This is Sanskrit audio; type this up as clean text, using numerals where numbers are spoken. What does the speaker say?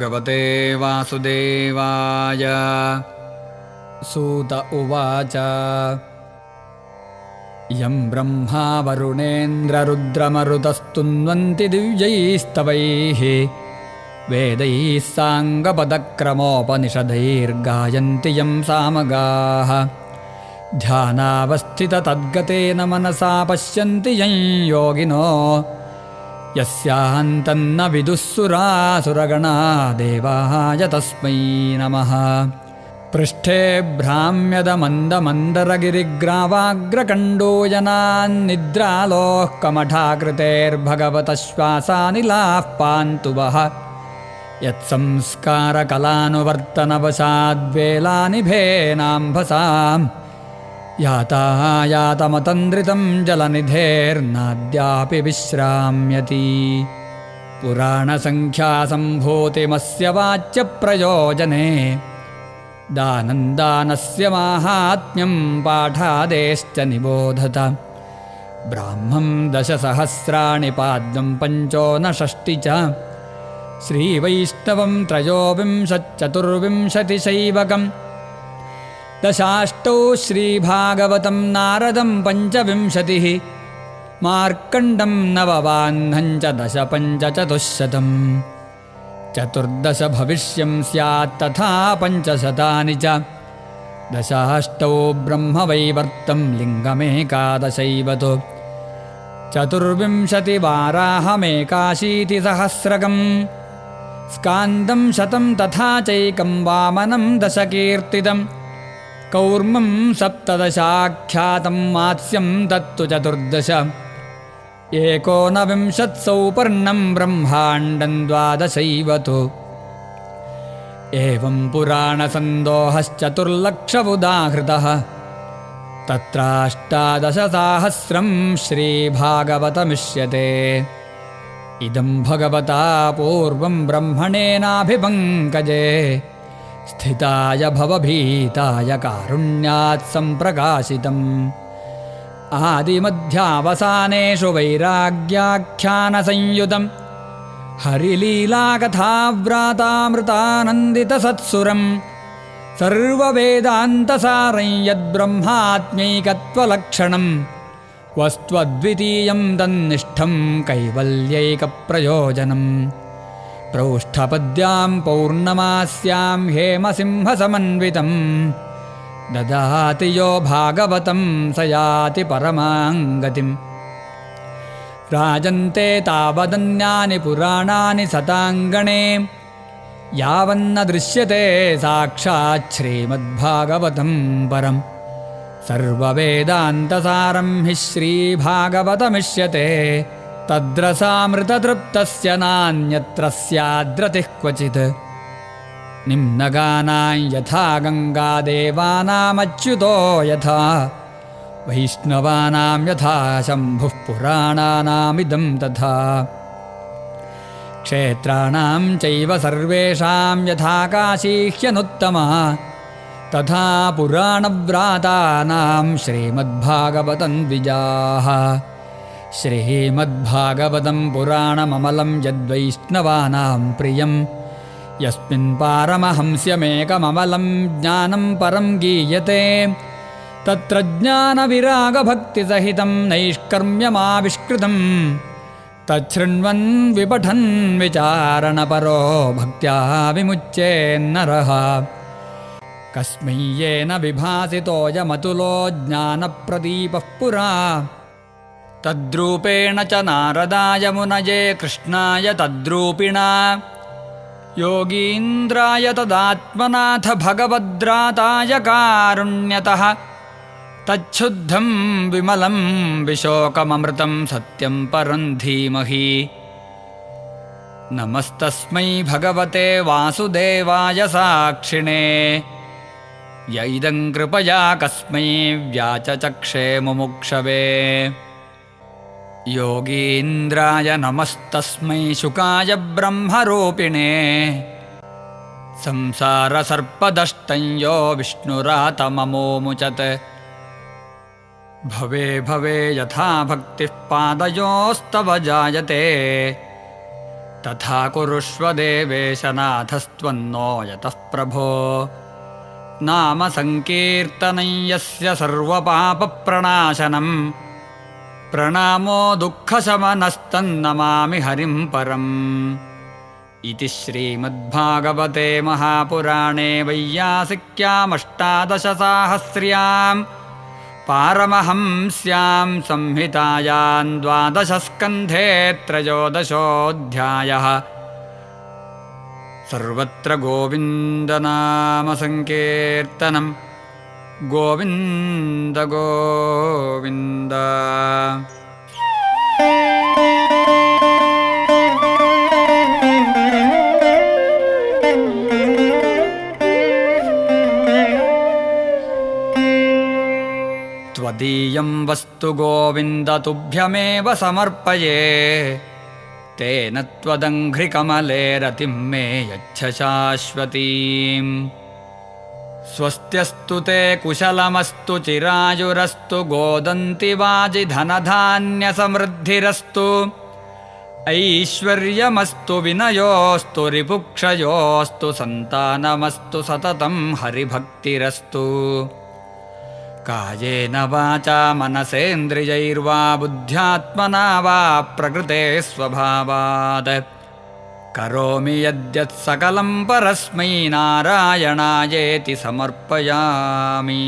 भगवते वासुदेवाय। सूत उवाच यं ब्रह्मा वरुणेन्द्ररुद्रमरुतस्तुन्वन्ति दिव्यैस्तवैः वेदैः साङ्गपदक्रमोपनिषदैर्गायन्ति यं सामगाः ध्यानावस्थिततद्गतेन मनसा पश्यन्ति यं योगिनो यस्यान्तन्न विदुःसुरासुरगणा देवाय तस्मै नमः। पृष्ठे भ्राम्यदमन्दमन्दरगिरिग्रावाग्रकण्डोजनान्निद्रालोः कमठाकृतेर्भगवतः श्वासानिलाः पान्तु वः यत्संस्कारकलानुवर्तनवशाद्वेलानिभेनाम्भसाम् यातायातमतन्द्रितं जलनिधेर्नाद्यापि विश्राम्यति। पुराणसङ्ख्यासम्भूतिमस्य वाच्यप्रयोजने दानस्य माहात्म्यं पाठादेश्च निबोधत। ब्राह्मं 10,000 पाद्यं 55 च श्रीवैष्णवं 23 दशाष्टौ श्रीभागवतं नारदं 25 मार्कण्डं 9 च 10 14 भविष्यं स्यात् तथा 500 च। दशाष्टौ ब्रह्मवैवर्तं लिङ्गमेकादशैव तु 24 वाराहमेकाशीतिसहस्रकं स्कान्दं 100 तथा चैकं वामनं 10 कीर्तितं कौर्मं 17 मात्स्यं तत्तु 14 19 सौपर्णं ब्रह्माण्डं 12 तु। एवं पुराणसन्दोहश्चतुर्लक्षमुदाहृतः तत्राष्टादशसाहस्रं श्रीभागवतमिष्यते। इदं भगवता पूर्वं ब्रह्मणेनाभिपङ्कजे स्थिताय भवभीताय कारुण्यात् सम्प्रकाशितम्। आदिमध्यावसानेषु वैराग्याख्यानसंयुतं हरिलीलाकथाव्रातामृतानन्दितसत्सुरं सर्ववेदान्तसारं यद्ब्रह्मात्मैकत्वलक्षणं वस्त्वद्वितीयं तन्निष्ठं कैवल्यैकप्रयोजनं। प्रौष्ठपद्यां पौर्णमास्यां हेमसिंहसमन्वितं ददाति यो भागवतं स याति परमां गतिम्। राजन्ते तावदन्यानि पुराणानि सताङ्गणे यावन्न दृश्यते साक्षात् श्रीमद्भागवतं परम्। सर्ववेदान्तसारं हि श्रीभागवतमिष्यते तद्रसामृततृप्तस्य नान्यत्र स्याद्रतिः क्वचित्। निम्नगानां यथा गङ्गादेवानामच्युतो यथा वैष्णवानां यथा शम्भुः पुराणानामिदं तथा। क्षेत्राणां चैव सर्वेषां यथा काशी ह्यनुत्तमा तथा पुराणव्रातानां श्रीमद्भागवतं द्विजाः। श्रीमद्भागवतं पुराणममलं यद्वैष्णवानां प्रियं यस्मिन् पारमहंस्यमेकममलं ज्ञानं परं गीयते तत्र ज्ञानविरागभक्तिसहितं नैष्कर्म्यमाविष्कृतं तच्छृण्वन् विपठन् विचारणपरो भक्त्या विमुच्येन्नरः। कस्मै येन विभासितोऽयमतुलो ज्ञानप्रदीपः पुरा तद्रूपेण च नारदाय मुनये कृष्णाय तद्रूपिणा योगीन्द्राय तदात्मनाथ भगवद्राताय कारुण्यतः तच्छुद्धं विमलं विशोकममृतं सत्यं परं धीमहि। नमस्तस्मै भगवते वासुदेवाय साक्षिणे य इदं कृपया कस्मै व्याचचक्षे मुमुक्षवे। योगीन्द्राय नमस्तस्मै शुकाय ब्रह्मरूपिणे संसारसर्पदष्टं यो विष्णुरातममोमुचत्। भवे भवे यथा भक्तिः पादयोस्तव जायते तथा कुरुष्व देवेश नाथस्त्वन्नो यतः प्रभो नाम संकीर्तनं यस्य सर्वपापप्रणाशनम् प्रणामो दुःखशमनस्तन्नमामि हरिं परम् इति श्रीमद्भागवते महापुराणे वैयासिक्यामष्टादशसाहस्र्यां पारमहंस्यां संहितायां 12 स्कन्धे 13 सर्वत्र गोविन्दनामसङ्कीर्तनं गोविन्द गोविन्द। त्वदीयं वस्तु गोविन्द तुभ्यमेव समर्पये तेन त्वदङ्घ्रिकमले रतिं मे यच्छ शाश्वतीम्। स्वस्त्यस्तु ते कुशलमस्तु चिरायुरस्तु गोदन्ति वाजि धनधान्यसमृद्धिरस्तु ऐश्वर्यमस्तु विनयोस्तु रिपुक्षयोस्तु सन्तानमस्तु सततं हरिभक्तिरस्तु। कायेन वाचा मनसेन्द्रियैर्वा बुद्ध्यात्मना वा प्रकृते स्वभावात् करोमि यद्यत् सकलं परस्मै नारायणायेति समर्पयामि।